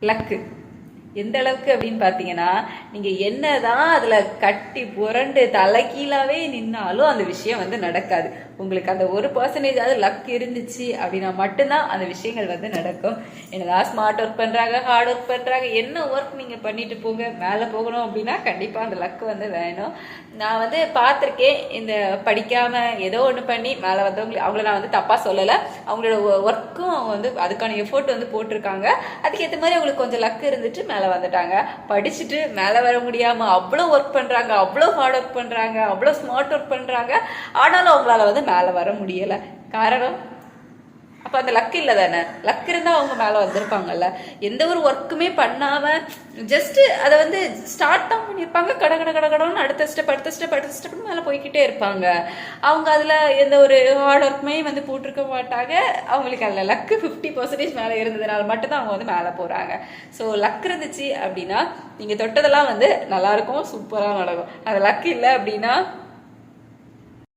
Luck எந்த அளவுக்கு அப்படின்னு பார்த்தீங்கன்னா, நீங்கள் என்னதான் அதில் கட்டி புரண்டு தலைகீழாவே நின்னாலும் அந்த விஷயம் வந்து நடக்காது. உங்களுக்கு அந்த 1% லக் இருந்துச்சு அப்படின்னா மட்டும்தான் அந்த விஷயங்கள் வந்து நடக்கும். என்னதான் ஸ்மார்ட் ஒர்க் பண்ணுறாங்க, ஹார்ட் ஒர்க் பண்ணுறாங்க, என்ன ஒர்க் நீங்கள் பண்ணிட்டு போங்க, மேலே போகணும் அப்படின்னா கண்டிப்பாக அந்த லக்கு வந்து வேணும். நான் வந்து பார்த்துருக்கேன், இந்த படிக்காமல் ஏதோ ஒன்று பண்ணி மேலே வந்தவங்க, அவங்கள நான் வந்து தப்பாக சொல்லலை. அவங்களோட ஒர்க்கும் அவங்க வந்து அதுக்கான எஃபோர்ட் வந்து போட்டிருக்காங்க. அதுக்கேற்ற மாதிரி அவங்களுக்கு கொஞ்சம் லக்கு இருந்துட்டு மேலே வந்துட்டாங்க. படிச்சுட்டு மேலே வர முடியாமல் அவ்வளோ ஒர்க் பண்ணுறாங்க, அவ்வளோ ஹார்ட் ஒர்க் பண்ணுறாங்க, அவ்வளோ ஸ்மார்ட் ஒர்க் பண்ணுறாங்க. ஆனாலும் அவங்களால வந்து மேலே வர முடியலை. காரணம், அப்போ அந்த லக் இல்லை தானே. லக் இருந்தால் அவங்க மேலே வந்திருப்பாங்கல்ல. எந்த ஒரு ஒர்க்குமே பண்ணாமல் ஜஸ்ட்டு அதை வந்து ஸ்டார்ட் தான் பண்ணியிருப்பாங்க. கட கட கட கடன்னு அடுத்த ஸ்டெப் மேலே போய்கிட்டே இருப்பாங்க. அவங்க அதில் எந்த ஒரு ஹார்ட் ஒர்க்குமே வந்து போட்டிருக்க மாட்டாங்க. அவங்களுக்கு அதில் லக்கு 50% மேலே இருந்ததுனால மட்டும்தான் அவங்க வந்து மேலே போகிறாங்க. ஸோ லக் இருந்துச்சு அப்படின்னா நீங்கள் தொட்டதெல்லாம் வந்து நல்லாயிருக்கும், சூப்பராக நடக்கும். அது லக் இல்லை அப்படின்னா